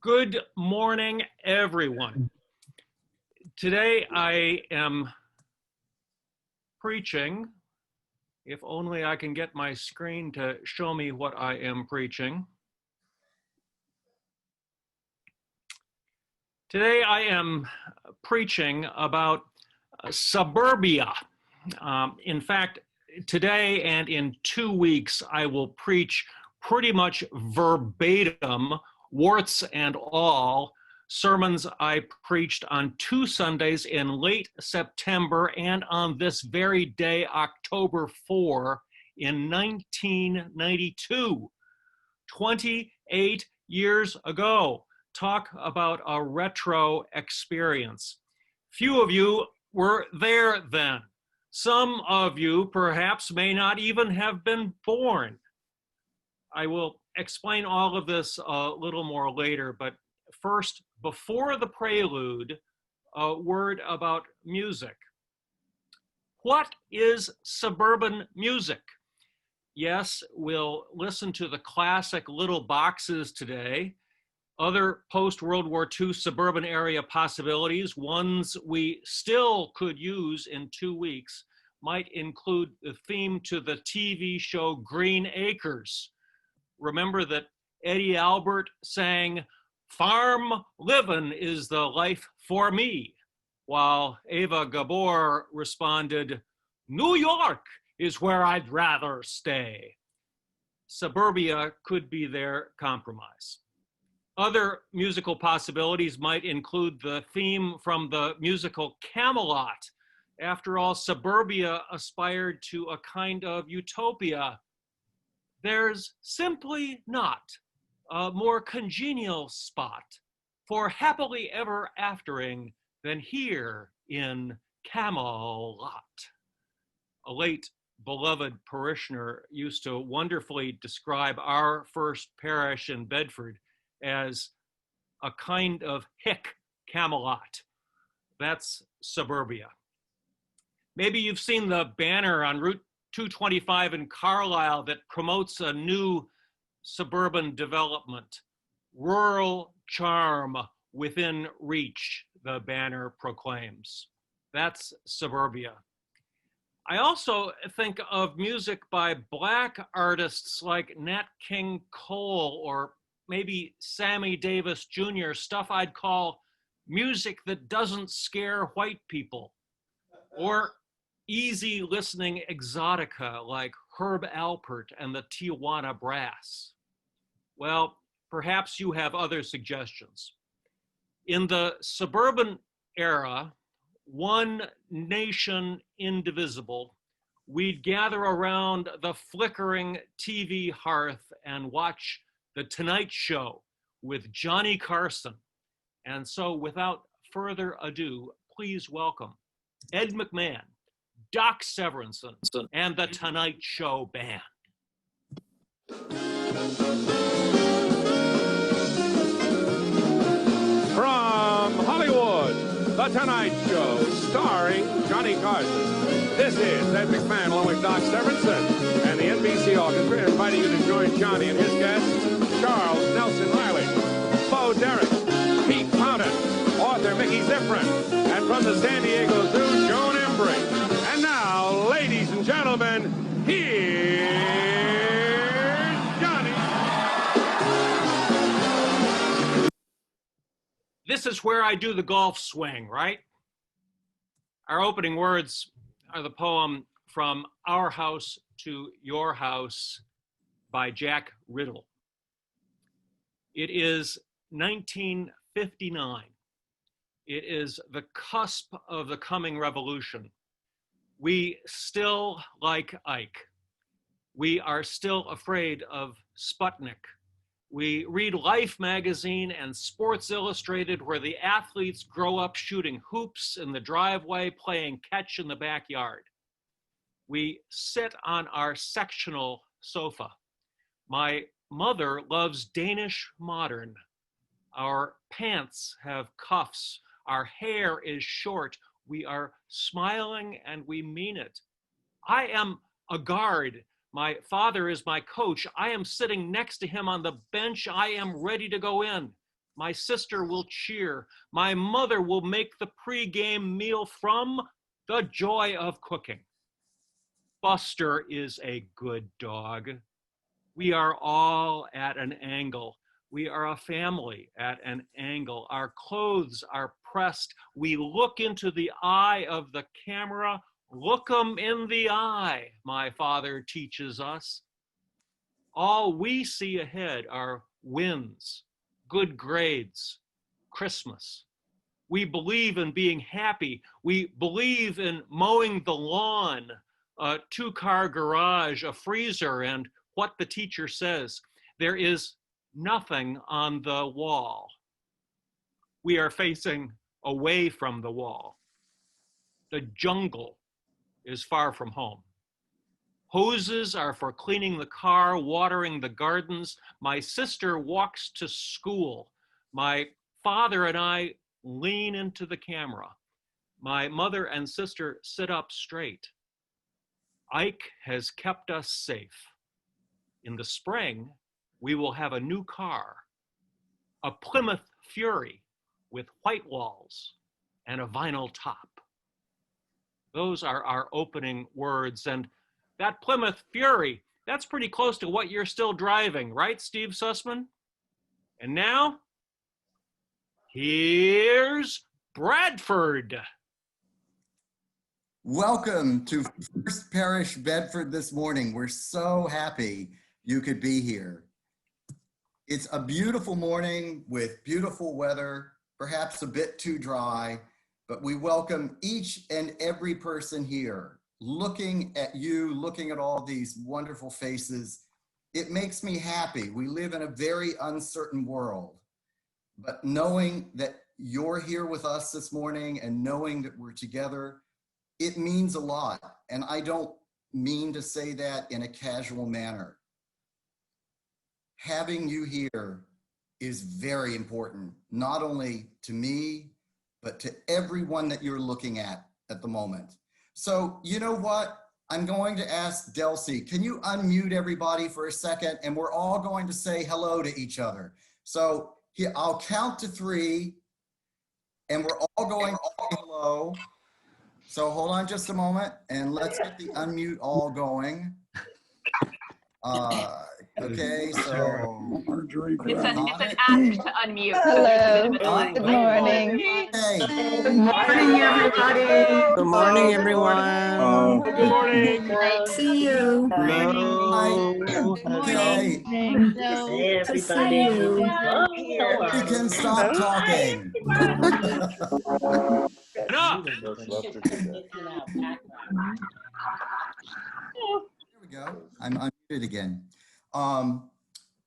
Good morning, everyone. Today I am preaching, if only I can get my screen to show me what I am preaching. Today I am preaching about suburbia. In fact, today and in 2 weeks, I will preach pretty much verbatim, warts and all, sermons I preached on 2 Sundays in late September and on this very day, October 4, in 1992, 28 years ago. Talk about a retro experience. Few of you were there then. Some of you perhaps may not even have been born. I will explain all of this a little more later, but first, before the prelude, a word about music. What is suburban music? Yes, we'll listen to the classic Little Boxes today. Other post-World War II suburban area possibilities, ones we still could use in 2 weeks, might include the theme to the TV show Green Acres. Remember that Eddie Albert sang, "Farm livin' is the life for me," while Ava Gabor responded, "New York is where I'd rather stay." Suburbia could be their compromise. Other musical possibilities might include the theme from the musical Camelot. After all, suburbia aspired to a kind of utopia. There's simply not a more congenial spot for happily ever aftering than here in Camelot. A late beloved parishioner used to wonderfully describe our First Parish in Bedford as a kind of hick Camelot. That's suburbia. Maybe you've seen the banner on Route 225 in Carlisle that promotes a new suburban development. Rural charm within reach, the banner proclaims. That's suburbia. I also think of music by Black artists like Nat King Cole or maybe Sammy Davis Jr., stuff I'd call music that doesn't scare white people, or easy listening exotica like Herb Alpert and the Tijuana Brass. Well, perhaps you have other suggestions. In the suburban era, one nation indivisible, we'd gather around the flickering TV hearth and watch The Tonight Show with Johnny Carson. And so without further ado, please welcome Ed McMahon, Doc Severinsen, and the Tonight Show Band. From Hollywood, The Tonight Show, starring Johnny Carson. This is Ed McMahon along with Doc Severinsen and the NBC Orchestra inviting you to join Johnny and his guests, Charles Nelson Riley, Bo Derek, Pete Fountain, author Mickey Ziffrin, and from the San Diego Zoo, Joan Embry. And now, ladies and gentlemen, here's Johnny. This is where I do the golf swing, right? Our opening words are the poem From Our House to Your House by Jack Riddle. It is 1959. It is the cusp of the coming revolution. We still like Ike. We are still afraid of Sputnik. We read Life magazine and Sports Illustrated, where the athletes grow up shooting hoops in the driveway, playing catch in the backyard. We sit on our sectional sofa. My mother loves Danish modern. Our pants have cuffs. Our hair is short. We are smiling and we mean it. I am a guard. My father is my coach. I am sitting next to him on the bench. I am ready to go in. My sister will cheer. My mother will make the pregame meal from the joy of cooking. Buster is a good dog. We are all at an angle. We are a family at an angle. Our clothes are pressed. We look into the eye of the camera. Look 'em in the eye, my father teaches us. All we see ahead are wins, good grades, Christmas. We believe in being happy. We believe in mowing the lawn, a two-car garage, a freezer, and what the teacher says. There is nothing on the wall. We are facing away from the wall. The jungle is far from home. Hoses are for cleaning the car, watering the gardens. My sister walks to school. My father and I lean into the camera. My mother and sister sit up straight. Ike has kept us safe. In the spring, we will have a new car, a Plymouth Fury with white walls and a vinyl top. Those are our opening words. And that Plymouth Fury, that's pretty close to what you're still driving, right, Steve Sussman? And now, here's Bradford. Welcome to First Parish Bedford this morning. We're so happy you could be here. It's a beautiful morning with beautiful weather, perhaps a bit too dry, but we welcome each and every person here. Looking at you, looking at all these wonderful faces, it makes me happy. We live in a very uncertain world, but knowing that you're here with us this morning and knowing that we're together, it means a lot. And I don't mean to say that in a casual manner. Having you here is very important, not only to me, but to everyone that you're looking at the moment. So you know what? I'm going to ask Delcy, can you unmute everybody for a second? And we're all going to say hello to each other. So here, I'll count to 3 and we're all going to say hello. So hold on just a moment and let's get the unmute all going. Okay, so it's an ask to unmute. Hello. Good morning. hey. Good morning, everybody. Good morning, everyone. Good morning. Nice to see you. Hello. Okay, Hey, everybody. we can stop talking. Enough. Here we go. I'm unmuted again.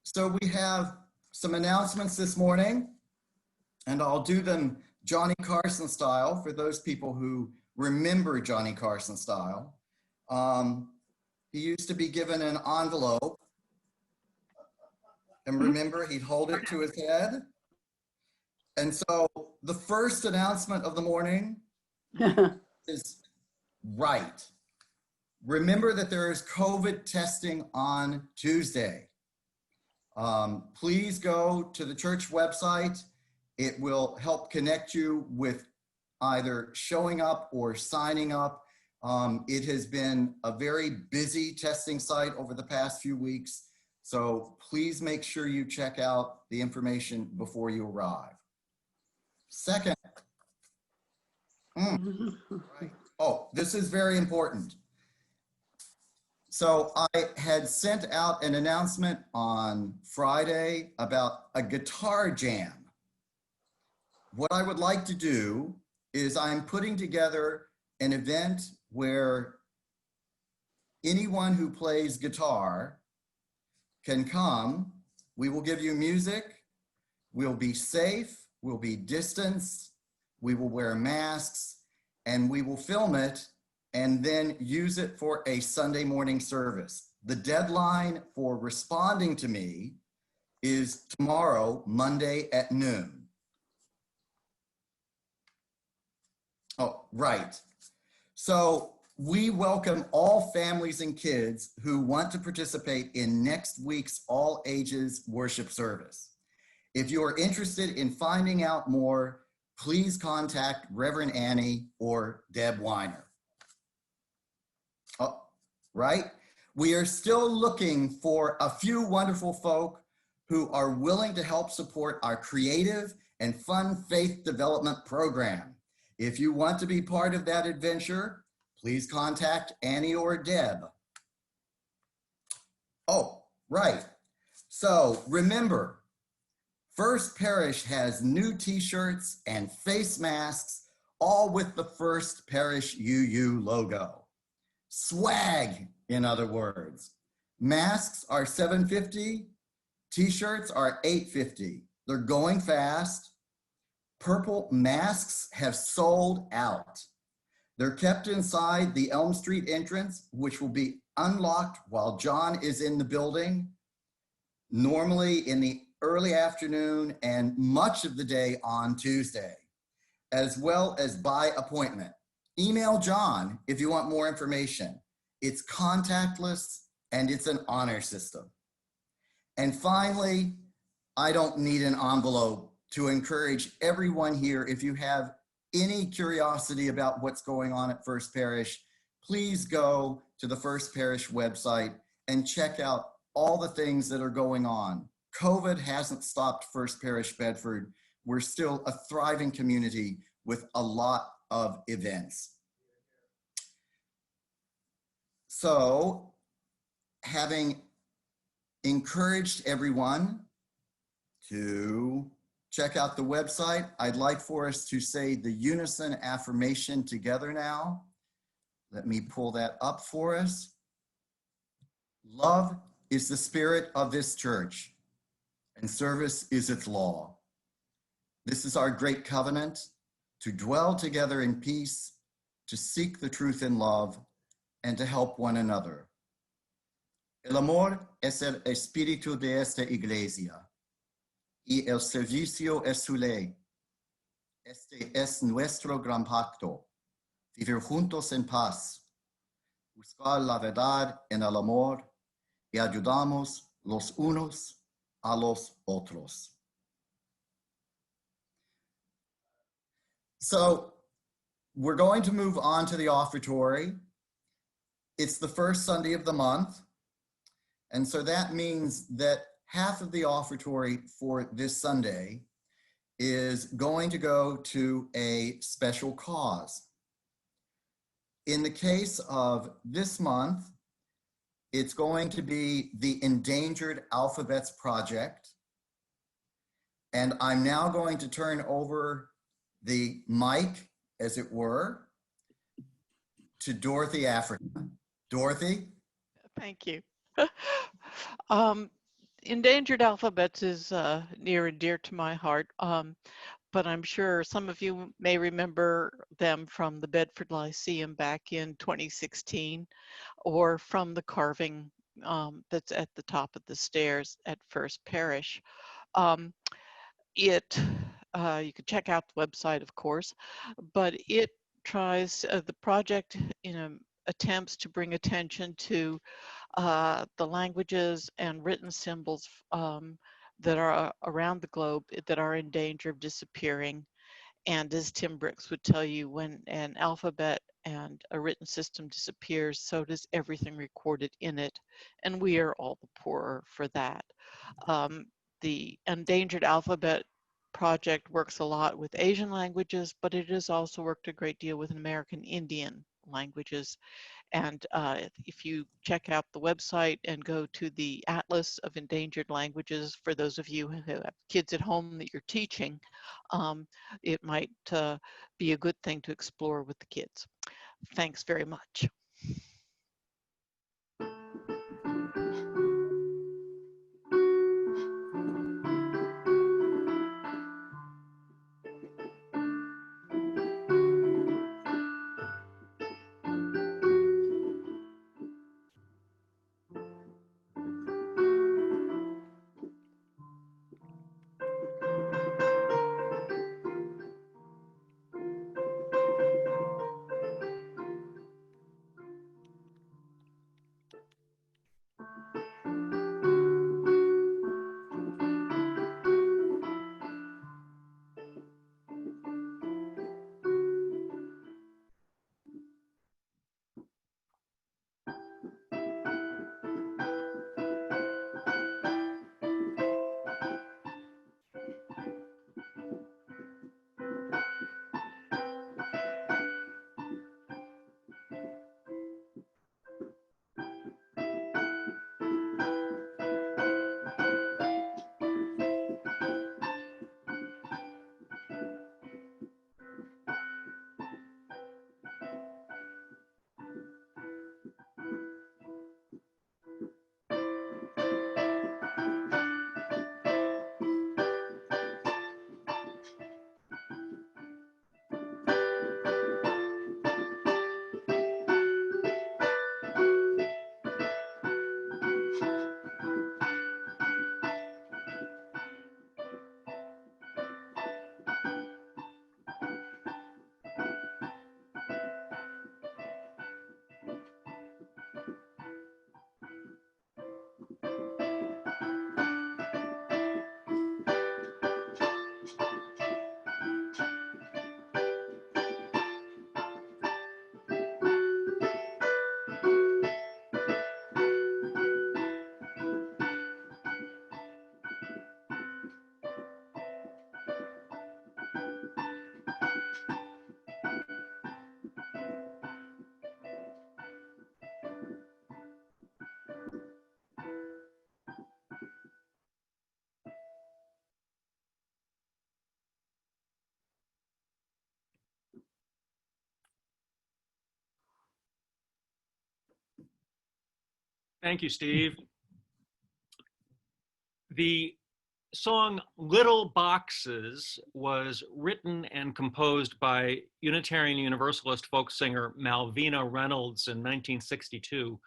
So we have some announcements this morning, and I'll do them Johnny Carson style for those people who remember Johnny Carson style. He used to be given an envelope, and remember, he'd hold it to his head. And so the first announcement of the morning is right. Remember that there is COVID testing on Tuesday. Please go to the church website. It will help connect you with either showing up or signing up. It has been a very busy testing site over the past few weeks. So please make sure you check out the information before you arrive. Second, right. Oh, this is very important. So I had sent out an announcement on Friday about a guitar jam. What I would like to do is I'm putting together an event where anyone who plays guitar can come. We will give you music. We'll be safe. We'll be distanced. We will wear masks and we will film it and then use it for a Sunday morning service. The deadline for responding to me is tomorrow, Monday at noon. Oh, right. So we welcome all families and kids who want to participate in next week's all ages worship service. If you are interested in finding out more, please contact Reverend Annie or Deb Weiner. Oh, right? We are still looking for a few wonderful folk who are willing to help support our creative and fun faith development program. If you want to be part of that adventure, please contact Annie or Deb. Oh, right. So remember, First Parish has new t-shirts and face masks, all with the First Parish UU logo. Swag, in other words. Masks are $7.50, t-shirts are $8.50. They're going fast. Purple masks have sold out. They're kept inside the Elm Street entrance, which will be unlocked while John is in the building, normally in the early afternoon and much of the day on Tuesday, as well as by appointment. Email John if you want more information. It's contactless and it's an honor system. And finally, I don't need an envelope to encourage everyone here, if you have any curiosity about what's going on at First Parish, please go to the First Parish website and check out all the things that are going on. COVID hasn't stopped First Parish Bedford. We're still a thriving community with a lot of events. So, having encouraged everyone to check out the website, I'd like for us to say the unison affirmation together now. Let me pull that up for us. Love is the spirit of this church, and service is its law. This is our great covenant, to dwell together in peace, to seek the truth in love, and to help one another. El amor es el espíritu de esta iglesia, y el servicio es su ley. Este es nuestro gran pacto, vivir juntos en paz, buscar la verdad en el amor, y ayudamos los unos a los otros. So we're going to move on to the offertory. It's the first Sunday of the month. And so that means that half of the offertory for this Sunday is going to go to a special cause. In the case of this month, it's going to be the Endangered Alphabets Project. And I'm now going to turn over the mic, as it were, to Dorothy Africa. Dorothy? Thank you. Endangered Alphabets is near and dear to my heart, but I'm sure some of you may remember them from the Bedford Lyceum back in 2016, or from the carving that's at the top of the stairs at First Parish. You could check out the website, of course, but it tries, the project attempts to bring attention to the languages and written symbols that are around the globe that are in danger of disappearing. And as Tim Brooks would tell you, when an alphabet and a written system disappears, so does everything recorded in it. And we are all the poorer for that. The Endangered Alphabet Project works a lot with Asian languages, but it has also worked a great deal with American Indian languages. And if you check out the website and go to the Atlas of Endangered Languages, for those of you who have kids at home that you're teaching, it might be a good thing to explore with the kids. Thanks very much. Thank you, Steve. The song Little Boxes was written and composed by Unitarian Universalist folk singer Malvina Reynolds in 1962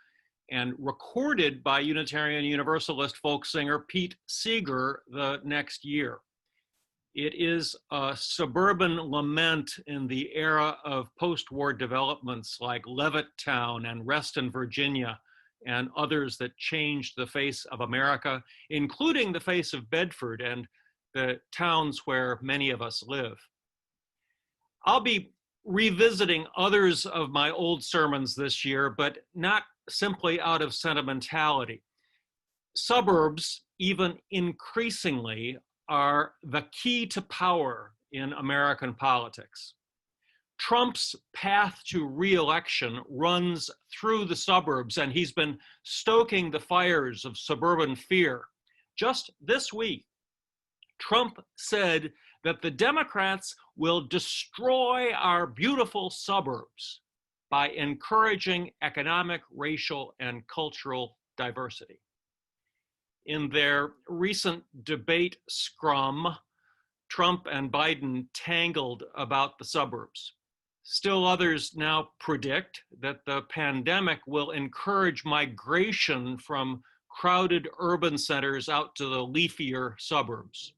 and recorded by Unitarian Universalist folk singer Pete Seeger the next year. It is a suburban lament in the era of post-war developments like Levittown and Reston, Virginia, and others that changed the face of America, including the face of Bedford and the towns where many of us live. I'll be revisiting others of my old sermons this year, but not simply out of sentimentality. Suburbs, even increasingly, are the key to power in American politics. Trump's path to re-election runs through the suburbs, and he's been stoking the fires of suburban fear. Just this week, Trump said that the Democrats will destroy our beautiful suburbs by encouraging economic, racial, and cultural diversity. In their recent debate scrum, Trump and Biden tangled about the suburbs. Still others now predict that the pandemic will encourage migration from crowded urban centers out to the leafier suburbs.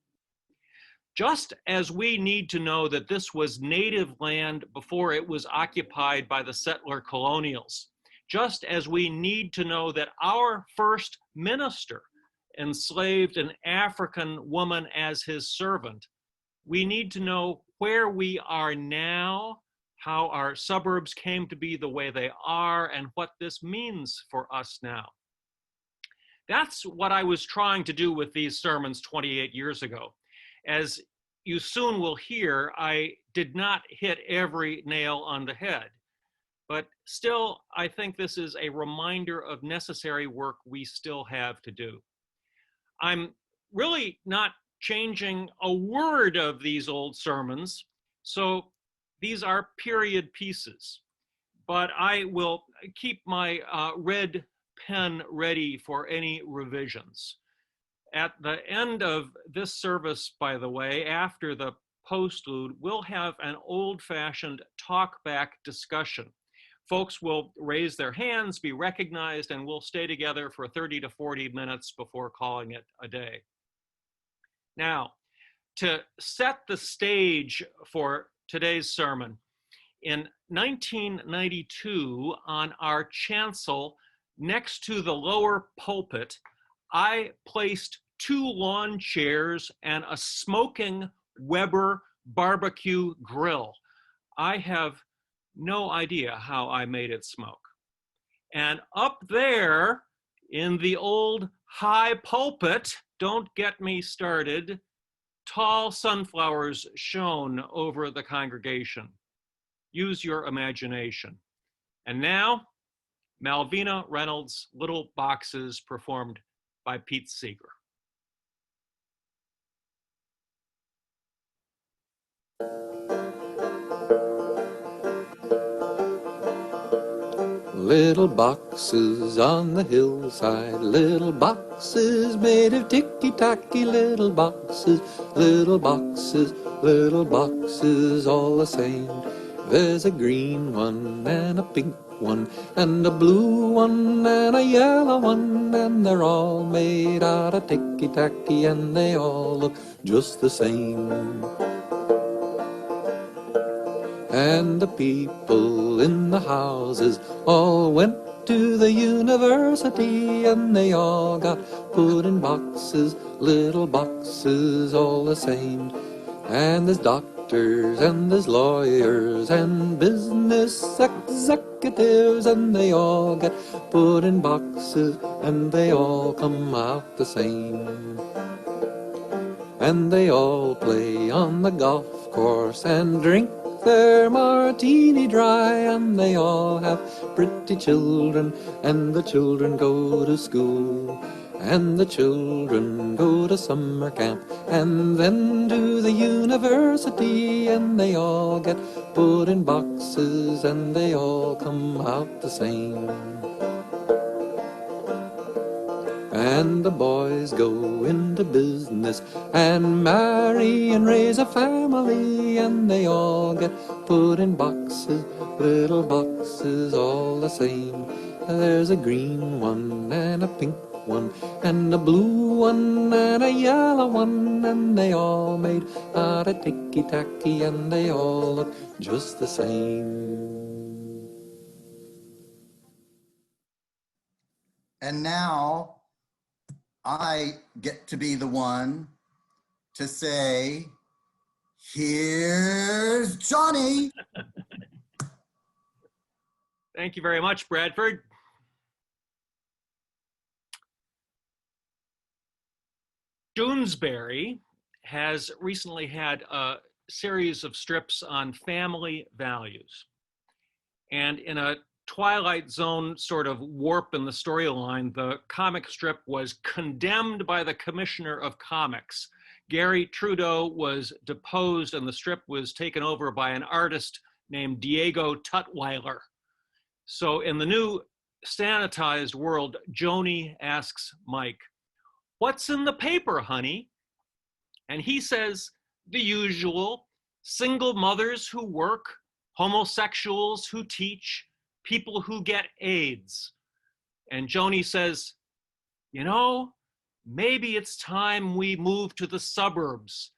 Just as we need to know that this was native land before it was occupied by the settler colonials, just as we need to know that our first minister enslaved an African woman as his servant, we need to know where we are now, how our suburbs came to be the way they are, and what this means for us now. That's what I was trying to do with these sermons 28 years ago. As you soon will hear, I did not hit every nail on the head, but still, I think this is a reminder of necessary work we still have to do. I'm really not changing a word of these old sermons, so these are period pieces, but I will keep my red pen ready for any revisions. At the end of this service, by the way, after the postlude, we'll have an old-fashioned talk-back discussion. Folks will raise their hands, be recognized, and we'll stay together for 30 to 40 minutes before calling it a day. Now, to set the stage for today's sermon, in 1992, on our chancel next to the lower pulpit, I placed 2 lawn chairs and a smoking Weber barbecue grill. I have no idea how I made it smoke. And up there in the old high pulpit, don't get me started, tall sunflowers shone over the congregation. Use your imagination. And now, Malvina Reynolds' Little Boxes, performed by Pete Seeger. Little boxes on the hillside, little boxes made of ticky-tacky, little boxes, little boxes, little boxes all the same. There's a green one and a pink one and a blue one and a yellow one, and they're all made out of ticky-tacky and they all look just the same. And the people in the houses all went to the university, and they all got put in boxes, little boxes all the same. And there's doctors and there's lawyers and business executives, and they all get put in boxes and they all come out the same. And they all play on the golf course and drink their martini dry, and they all have pretty children, and the children go to school, and the children go to summer camp, and then to the university, and they all get put in boxes and they all come out the same. and the boys go into business and marry and raise a family, and they all get put in boxes, little boxes all the same. There's a green one and a pink one and a blue one and a yellow one, and they all made out of ticky-tacky, and they all look just the same. And now I get to be the one to say, here's Johnny. Thank you very much, Bradford. Doonesbury has recently had a series of strips on family values. And in a Twilight Zone sort of warp in the storyline, the comic strip was condemned by the Commissioner of Comics. Gary Trudeau was deposed and the strip was taken over by an artist named Diego Tutwiler. So in the new sanitized world, Joni asks Mike, "What's in the paper, honey?" And he says, the usual: single mothers who work, homosexuals who teach, people who get AIDS. And Joni says, you know, maybe it's time we move to the suburbs.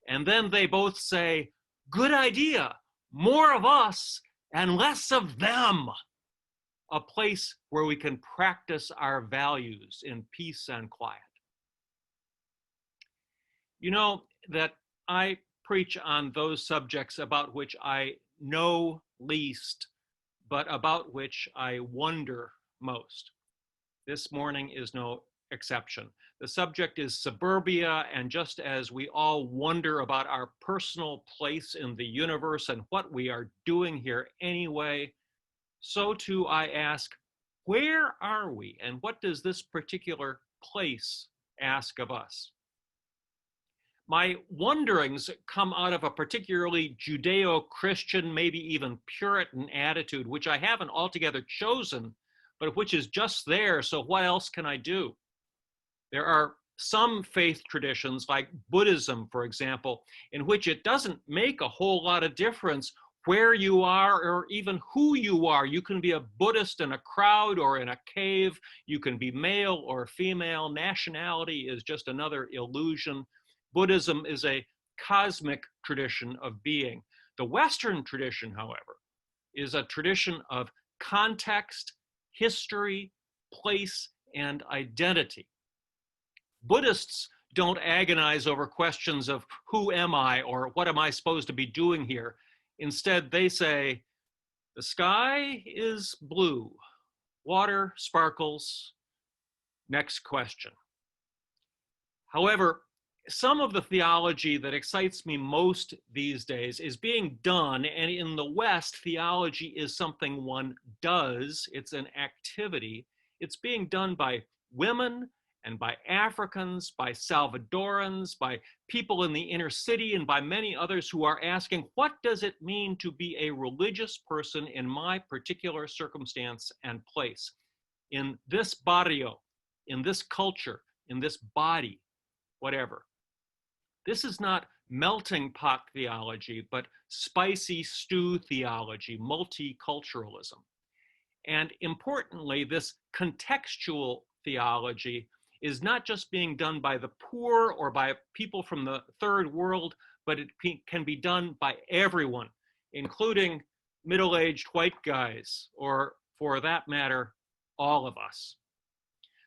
And then they both say, good idea, more of us and less of them. A place where we can practice our values in peace and quiet. You know that I preach on those subjects about which I know least, but about which I wonder most. This morning is no exception. The subject is suburbia, and just as we all wonder about our personal place in the universe and what we are doing here anyway, so too I ask, where are we, and what does this particular place ask of us? My wonderings come out of a particularly Judeo-Christian, maybe even Puritan attitude, which I haven't altogether chosen, but which is just there, so what else can I do? There are some faith traditions, like Buddhism, for example, in which it doesn't make a whole lot of difference where you are or even who you are. You can be a Buddhist in a crowd or in a cave. You can be male or female. Nationality is just another illusion. Buddhism is a cosmic tradition of being. The Western tradition, however, is a tradition of context, history, place, and identity. Buddhists don't agonize over questions of who am I or what am I supposed to be doing here. Instead, they say, the sky is blue, water sparkles, next question. However, some of the theology that excites me most these days is being done, and in the West, theology is something one does. It's an activity. It's being done by women and by Africans, by Salvadorans, by people in the inner city, and by many others who are asking, what does it mean to be a religious person in my particular circumstance and place? In this barrio, in this culture, in this body, whatever. This is not melting pot theology, but spicy stew theology, multiculturalism. And importantly, this contextual theology is not just being done by the poor or by people from the third world, but it can be done by everyone, including middle-aged white guys, or for that matter, all of us.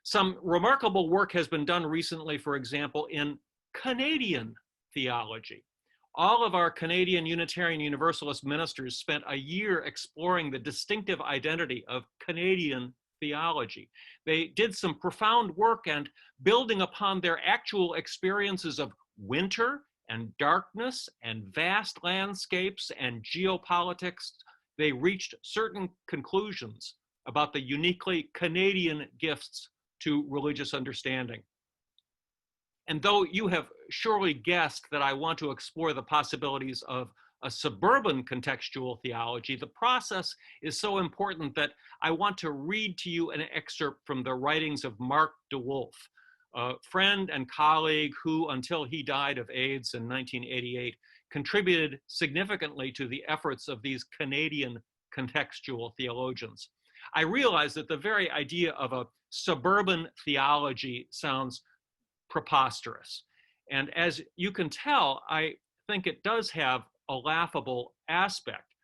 Some remarkable work has been done recently, for example, in Canadian theology. All of our Canadian Unitarian Universalist ministers spent a year exploring the distinctive identity of Canadian theology. They did some profound work, and building upon their actual experiences of winter and darkness and vast landscapes and geopolitics, they reached certain conclusions about the uniquely Canadian gifts to religious understanding. And though you have surely guessed that I want to explore the possibilities of a suburban contextual theology, the process is so important that I want to read to you an excerpt from the writings of Mark DeWolf, a friend and colleague who, until he died of AIDS in 1988, contributed significantly to the efforts of these Canadian contextual theologians. I realize that the very idea of a suburban theology sounds preposterous. And as you can tell, I think it does have a laughable aspect.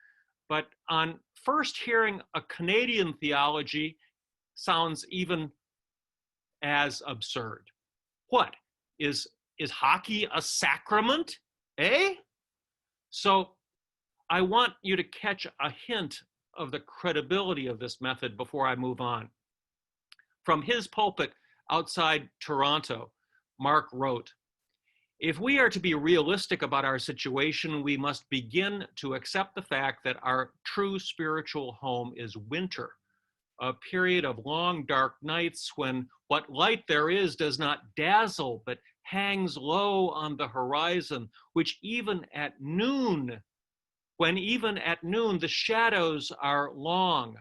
But on first hearing, a Canadian theology sounds even as absurd. What? Is hockey a sacrament? Eh? So I want you to catch a hint of the credibility of this method before I move on. From his pulpit outside Toronto, Mark wrote, "If we are to be realistic about our situation, we must begin to accept the fact that our true spiritual home is winter, a period of long dark nights when what light there is does not dazzle but hangs low on the horizon, which even at noon, when even at noon the shadows are long.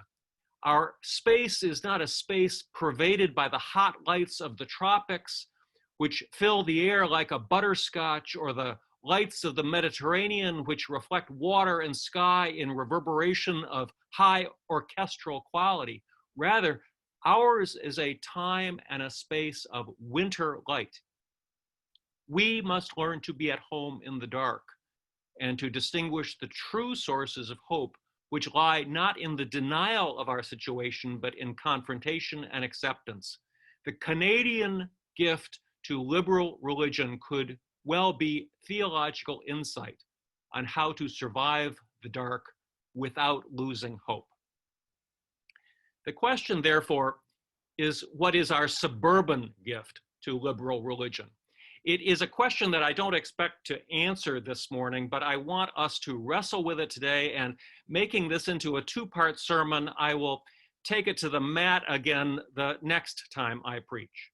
Our space is not a space pervaded by the hot lights of the tropics, which fill the air like a butterscotch, or the lights of the Mediterranean, which reflect water and sky in reverberation of high orchestral quality. Rather, ours is a time and a space of winter light. We must learn to be at home in the dark and to distinguish the true sources of hope, which lie not in the denial of our situation, but in confrontation and acceptance. The Canadian gift to liberal religion could well be theological insight on how to survive the dark without losing hope. The question, therefore, is what is our suburban gift to liberal religion? It is a question that I don't expect to answer this morning, but I want us to wrestle with it today, and making this into a two-part sermon, I will take it to the mat again the next time I preach.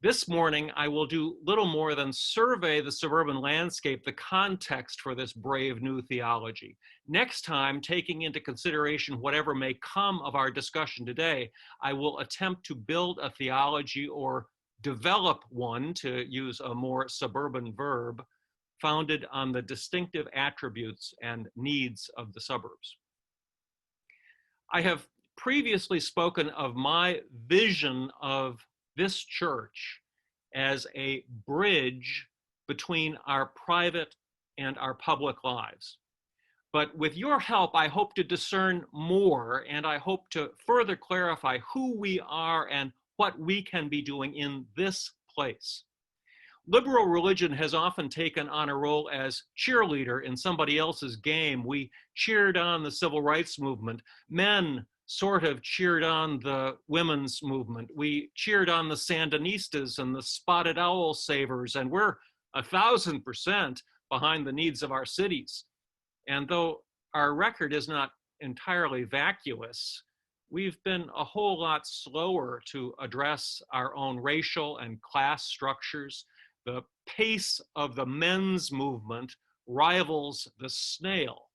This morning, I will do little more than survey the suburban landscape, the context for this brave new theology. Next time, taking into consideration whatever may come of our discussion today, I will attempt to build a theology, or develop one, to use a more suburban verb, founded on the distinctive attributes and needs of the suburbs. I have previously spoken of my vision of this church as a bridge between our private and our public lives. But with your help, I hope to discern more, and I hope to further clarify who we are and what we can be doing in this place. Liberal religion has often taken on a role as cheerleader in somebody else's game. We cheered on the civil rights movement. Men sort of cheered on the women's movement. We cheered on the Sandinistas and the spotted owl savers, and we're 1,000% behind the needs of our cities. And though our record is not entirely vacuous, we've been a whole lot slower to address our own racial and class structures. The pace of the men's movement rivals the snail.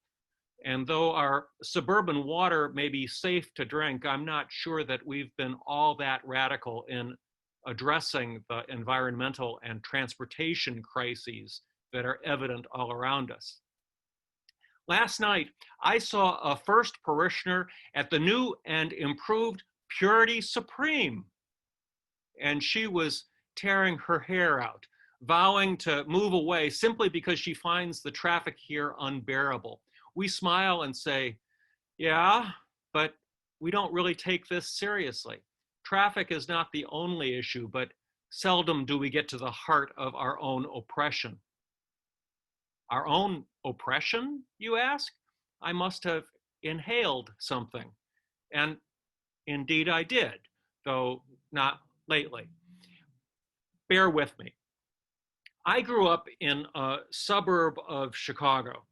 And though our suburban water may be safe to drink, I'm not sure that we've been all that radical in addressing the environmental and transportation crises that are evident all around us. Last night, I saw a first parishioner at the new and improved Purity Supreme, and she was tearing her hair out, vowing to move away simply because she finds the traffic here unbearable. We smile and say, yeah, but we don't really take this seriously. Traffic is not the only issue, but seldom do we get to the heart of our own oppression. Our own oppression, you ask? I must have inhaled something. And indeed I did, though not lately. Bear with me. I grew up in a suburb of Chicago.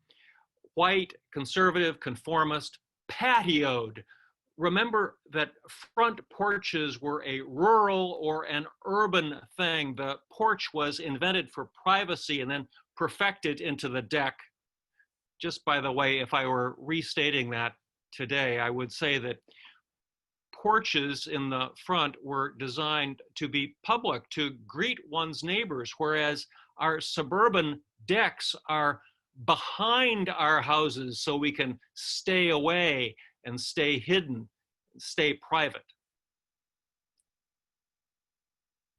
White, conservative, conformist, patioed. Remember that front porches were a rural or an urban thing. The porch was invented for privacy and then perfected into the deck. just by the way, if I were restating that today, I would say that porches in the front were designed to be public, to greet one's neighbors, whereas our suburban decks are behind our houses so we can stay away and stay hidden, stay private.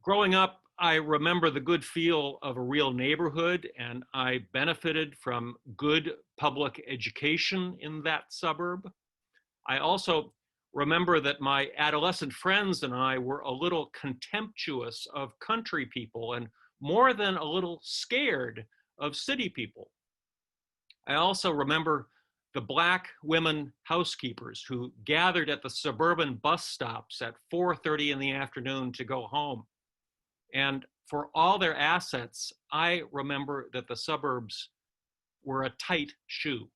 Growing up, I remember the good feel of a real neighborhood, and I benefited from good public education in that suburb. I also remember that my adolescent friends and I were a little contemptuous of country people and more than a little scared of city people. I also remember the Black women housekeepers who gathered at the suburban bus stops at 4:30 in the afternoon to go home. And for all their assets, I remember that the suburbs were a tight shoe.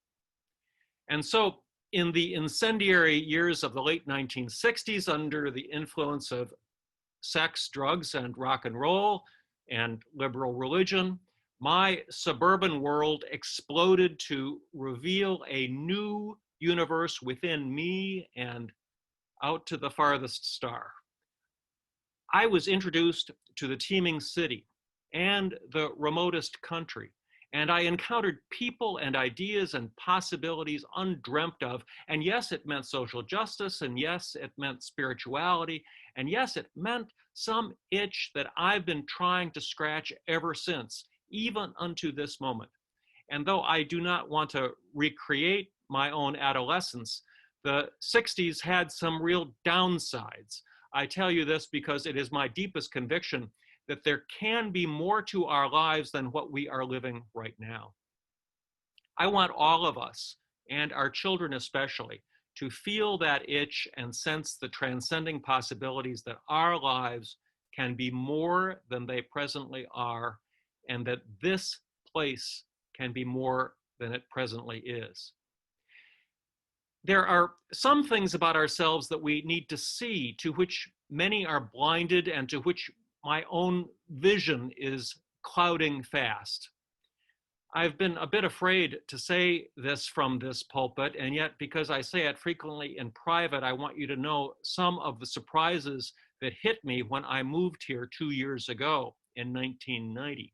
And so in the incendiary years of the late 1960s, under the influence of sex, drugs, and rock and roll and liberal religion, my suburban world exploded to reveal a new universe within me and out to the farthest star. I was introduced to the teeming city and the remotest country, and I encountered people and ideas and possibilities undreamt of. And yes, it meant social justice, and yes, it meant spirituality, and yes, it meant some itch that I've been trying to scratch ever since, even unto this moment. And though I do not want to recreate my own adolescence, the 60s had some real downsides. I tell you this because it is my deepest conviction that there can be more to our lives than what we are living right now. I want all of us, and our children especially, to feel that itch and sense the transcending possibilities that our lives can be more than they presently are, and that this place can be more than it presently is. There are some things about ourselves that we need to see, to which many are blinded and to which my own vision is clouding fast. I've been a bit afraid to say this from this pulpit, and yet because I say it frequently in private, I want you to know some of the surprises that hit me when I moved here 2 years ago in 1990.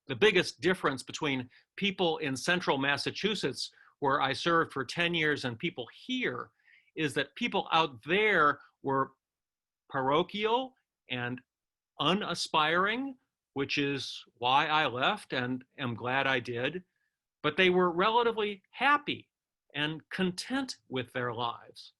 The biggest difference between people in central Massachusetts, where I served for 10 years, and people here is that people out there were parochial and unaspiring, which is why I left and am glad I did, but they were relatively happy and content with their lives.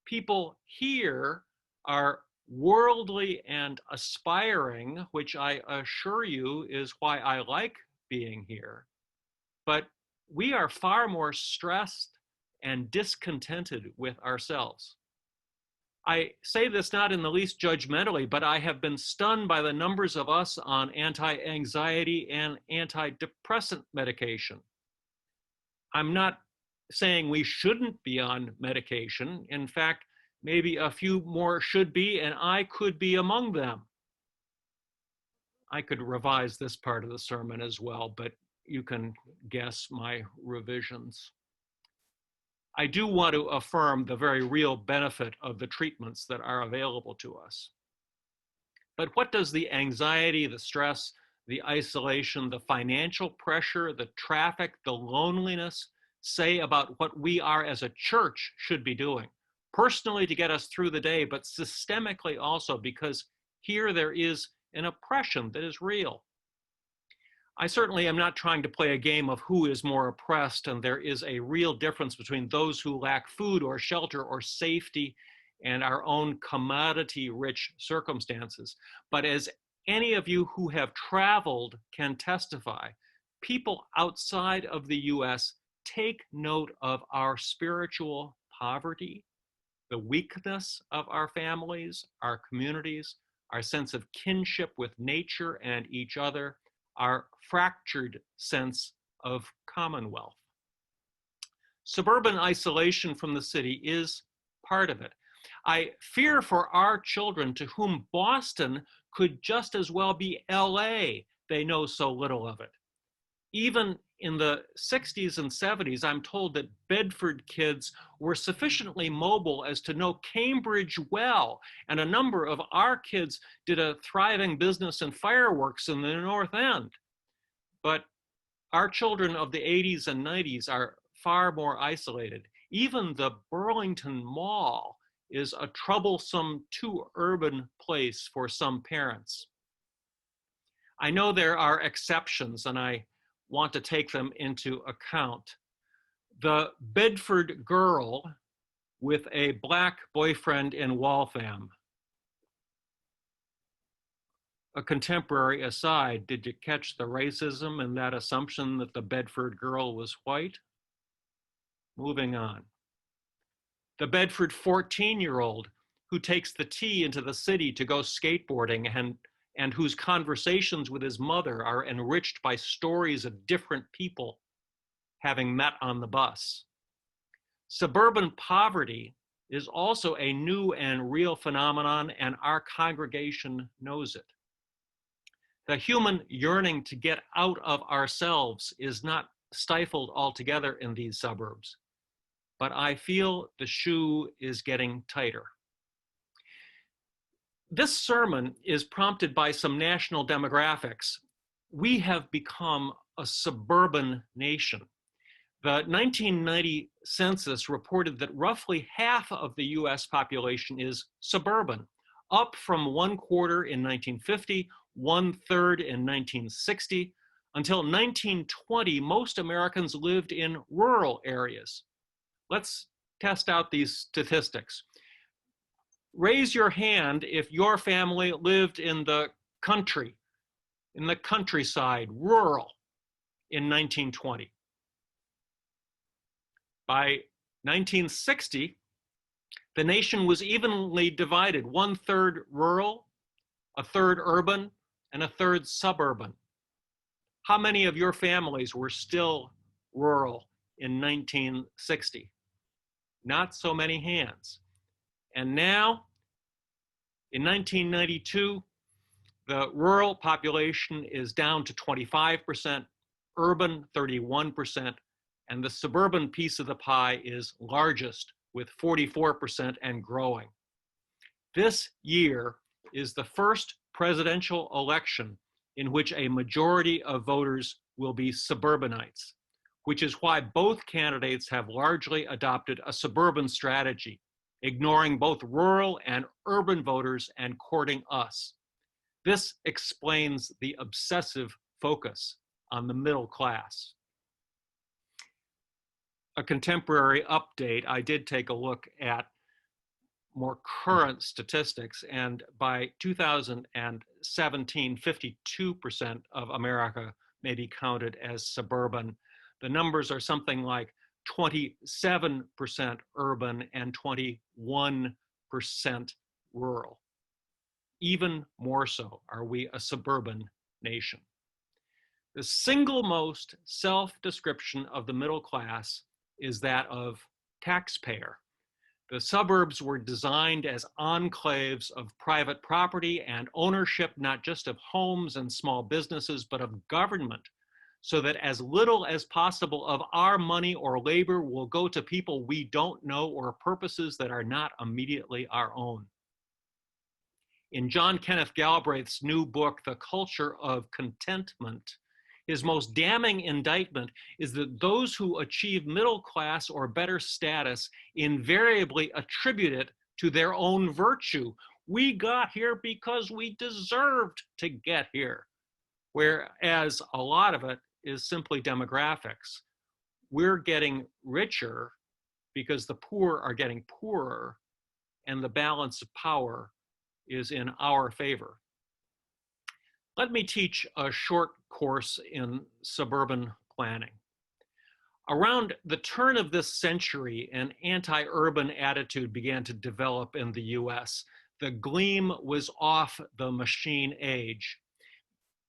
People here are worldly and aspiring, which I assure you is why I like being here, but we are far more stressed and discontented with ourselves. I say this not in the least judgmentally, but I have been stunned by the numbers of us on anti-anxiety and antidepressant medication. I'm not saying we shouldn't be on medication. In fact, maybe a few more should be, and I could be among them. I could revise this part of the sermon as well, but you can guess my revisions. I do want to affirm the very real benefit of the treatments that are available to us. But what does the anxiety, the stress, the isolation, the financial pressure, the traffic, the loneliness say about what we are as a church should be doing? Personally, to get us through the day, but systemically also, because here there is an oppression that is real. I certainly am not trying to play a game of who is more oppressed, and there is a real difference between those who lack food or shelter or safety and our own commodity-rich circumstances. But as any of you who have traveled can testify, people outside of the US take note of our spiritual poverty, the weakness of our families, our communities, our sense of kinship with nature and each other, our fractured sense of commonwealth. Suburban isolation from the city is part of it. I fear for our children, to whom Boston could just as well be LA. They know so little of it. Even in the 60s and 70s, I'm told that Bedford kids were sufficiently mobile as to know Cambridge well, and a number of our kids did a thriving business in fireworks in the North End. But our children of the 80s and 90s are far more isolated. Even the Burlington Mall is a troublesome, too urban place for some parents. I know there are exceptions, and I want to take them into account. The Bedford girl with a Black boyfriend in Waltham. A contemporary aside, did you catch the racism in that assumption that the Bedford girl was white? Moving on. The Bedford 14-year-old who takes the T into the city to go skateboarding and whose conversations with his mother are enriched by stories of different people having met on the bus. Suburban poverty is also a new and real phenomenon, and our congregation knows it. The human yearning to get out of ourselves is not stifled altogether in these suburbs, but I feel the shoe is getting tighter. This sermon is prompted by some national demographics. We have become a suburban nation. The 1990 census reported that roughly half of the US population is suburban, up from 1/4 in 1950, 1/3 in 1960. Until 1920, most Americans lived in rural areas. Let's test out these statistics. Raise your hand if your family lived in the country, in the countryside, rural, in 1920. By 1960, the nation was evenly divided, 1/3 rural, 1/3 urban, and 1/3 suburban. How many of your families were still rural in 1960? Not so many hands. And now, in 1992, the rural population is down to 25%, urban 31%, and the suburban piece of the pie is largest with 44% and growing. This year is the first presidential election in which a majority of voters will be suburbanites, which is why both candidates have largely adopted a suburban strategy, ignoring both rural and urban voters and courting us. This explains the obsessive focus on the middle class. A contemporary update, I did take a look at more current statistics, and by 2017, 52% of America may be counted as suburban. The numbers are something like 27% urban and 21% rural. Even more so, are we a suburban nation? The single most self-description of the middle class is that of taxpayer. The suburbs were designed as enclaves of private property and ownership, not just of homes and small businesses, but of government, so that as little as possible of our money or labor will go to people we don't know or purposes that are not immediately our own. In John Kenneth Galbraith's new book, The Culture of Contentment, his most damning indictment is that those who achieve middle class or better status invariably attribute it to their own virtue. We got here because we deserved to get here, whereas a lot of it is simply demographics. We're getting richer because the poor are getting poorer, and the balance of power is in our favor. Let me teach a short course in suburban planning. Around the turn of this century, an anti-urban attitude began to develop in the US. The gleam was off the machine age.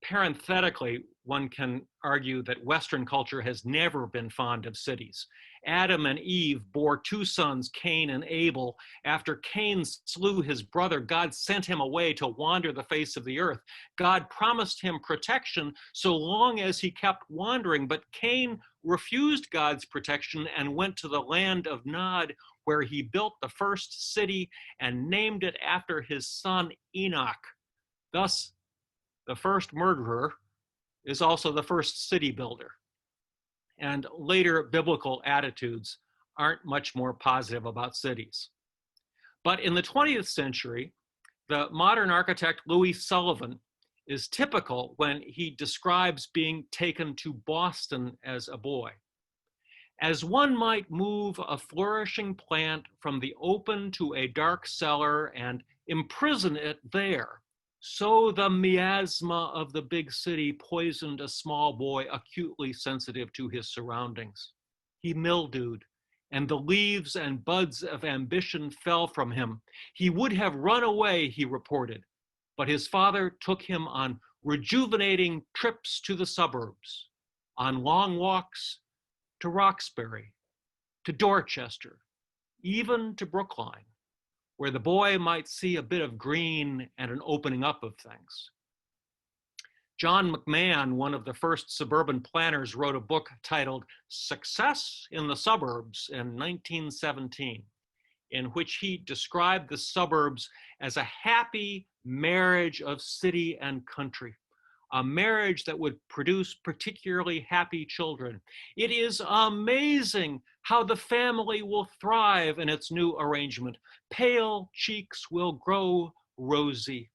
Parenthetically, one can argue that Western culture has never been fond of cities. Adam and Eve bore two sons, Cain and Abel. After Cain slew his brother, God sent him away to wander the face of the earth. God promised him protection so long as he kept wandering, but Cain refused God's protection and went to the land of Nod, where he built the first city and named it after his son Enoch. Thus, the first murderer is also the first city builder. And later biblical attitudes aren't much more positive about cities. But in the 20th century, the modern architect Louis Sullivan is typical when he describes being taken to Boston as a boy. As one might move a flourishing plant from the open to a dark cellar and imprison it there, so the miasma of the big city poisoned a small boy acutely sensitive to his surroundings. He mildewed, and the leaves and buds of ambition fell from him. He would have run away, he reported, but his father took him on rejuvenating trips to the suburbs, on long walks to Roxbury, to Dorchester, even to Brookline, where the boy might see a bit of green and an opening up of things. John McMahon, one of the first suburban planners, wrote a book titled Success in the Suburbs in 1917, in which he described the suburbs as a happy marriage of city and country, a marriage that would produce particularly happy children. It is amazing how the family will thrive in its new arrangement. Pale cheeks will grow rosy.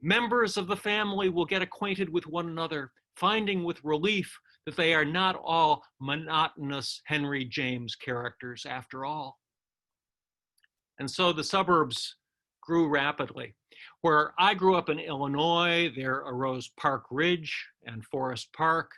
Members of the family will get acquainted with one another, finding with relief that they are not all monotonous Henry James characters after all. And so the suburbs grew rapidly. Where I grew up in Illinois, there arose Park Ridge and Forest Park.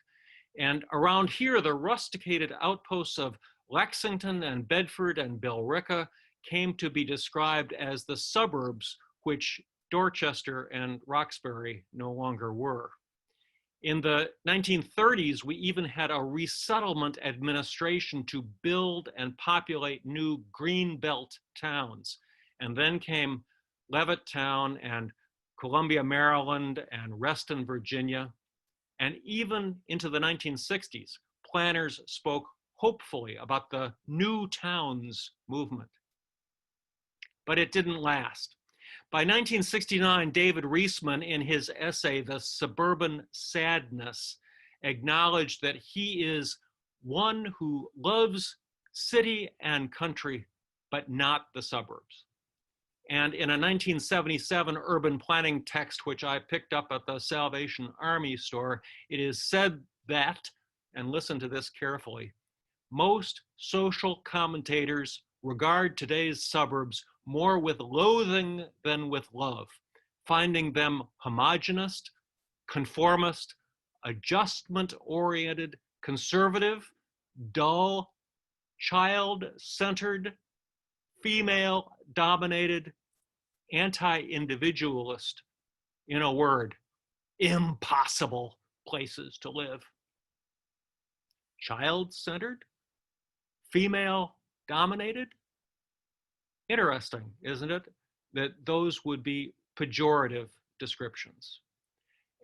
And around here, the rusticated outposts of Lexington and Bedford and Billerica came to be described as the suburbs, which Dorchester and Roxbury no longer were. In the 1930s, we even had a resettlement administration to build and populate new greenbelt towns. And then came Levittown and Columbia, Maryland, and Reston, Virginia. And even into the 1960s, planners spoke hopefully about the new towns movement. But it didn't last. By 1969, David Reisman, in his essay, The Suburban Sadness, acknowledged that he is one who loves city and country, but not the suburbs. And in a 1977 urban planning text, which I picked up at the Salvation Army store, it is said that, and listen to this carefully, most social commentators regard today's suburbs more with loathing than with love, finding them homogenous, conformist, adjustment-oriented, conservative, dull, child-centered, female-dominated, anti-individualist, in a word, impossible places to live. Child-centered, female-dominated? Interesting, isn't it, that those would be pejorative descriptions.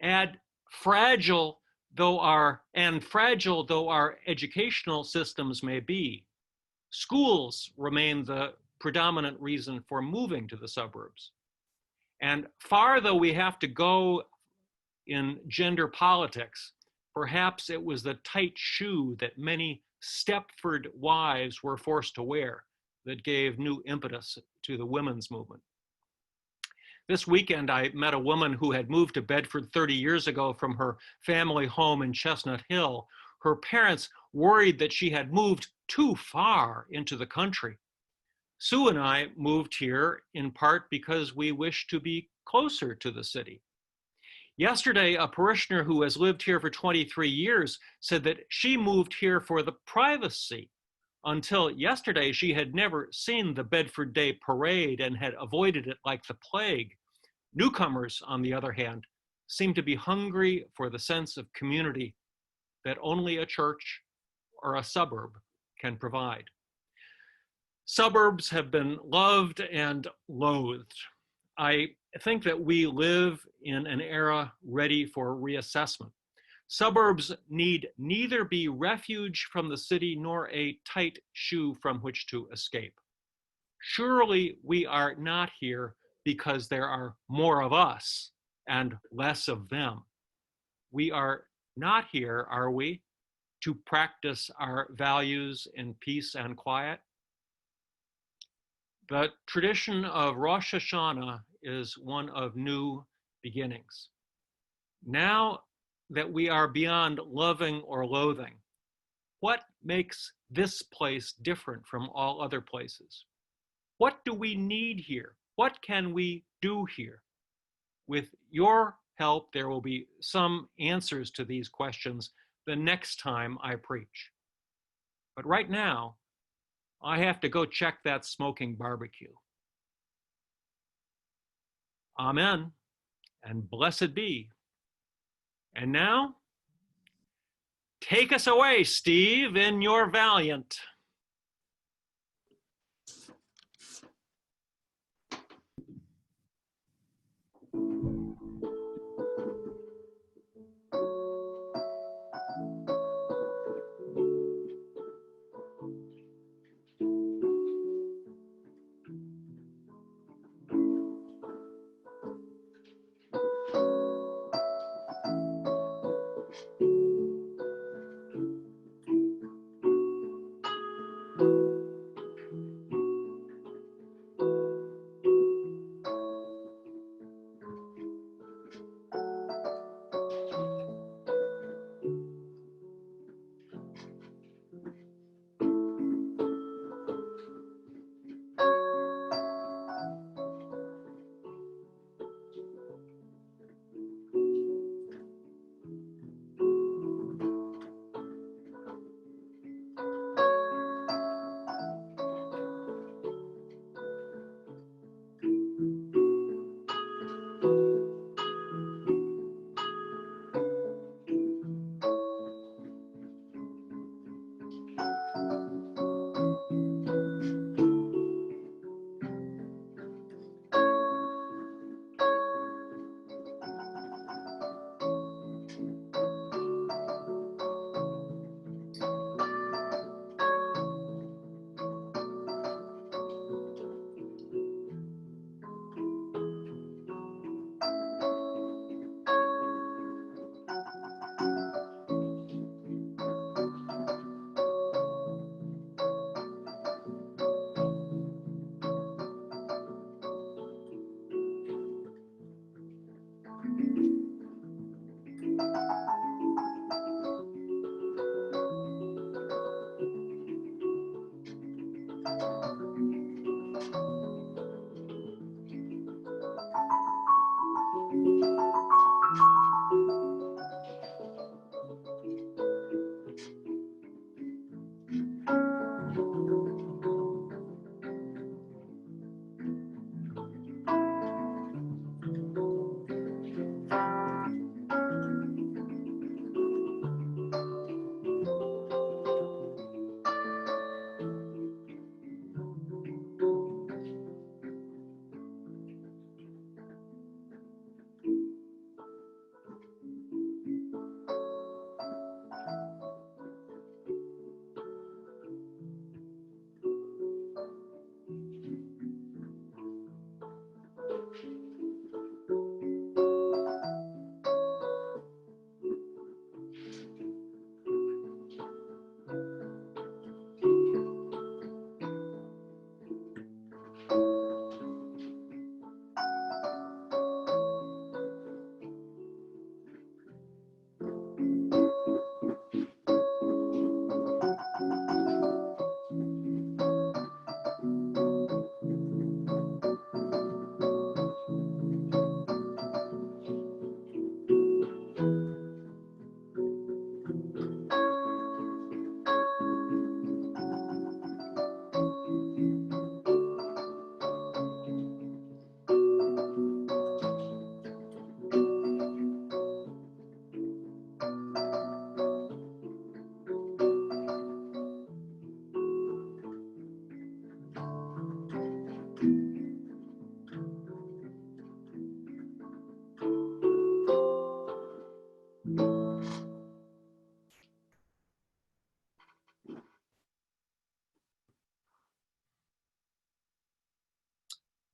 Add fragile though our educational systems may be, schools remain the predominant reason for moving to the suburbs. And far though we have to go in gender politics, perhaps it was the tight shoe that many Stepford wives were forced to wear that gave new impetus to the women's movement. This weekend, I met a woman who had moved to Bedford 30 years ago from her family home in Chestnut Hill. Her parents worried that she had moved too far into the country. Sue and I moved here in part because we wish to be closer to the city. Yesterday, a parishioner who has lived here for 23 years said that she moved here for the privacy. Until yesterday, she had never seen the Bedford Day Parade and had avoided it like the plague. Newcomers, on the other hand, seem to be hungry for the sense of community that only a church or a suburb can provide. Suburbs have been loved and loathed. I think that we live in an era ready for reassessment. Suburbs need neither be refuge from the city nor a tight shoe from which to escape. Surely we are not here because there are more of us and less of them. We are not here, are we, to practice our values in peace and quiet? The tradition of Rosh Hashanah is one of new beginnings. Now that we are beyond loving or loathing, what makes this place different from all other places? What do we need here? What can we do here? With your help, there will be some answers to these questions the next time I preach. But right now, I have to go check that smoking barbecue. Amen, and blessed be. And now, take us away, Steve, in your Valiant.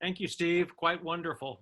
Thank you, Steve. Quite wonderful.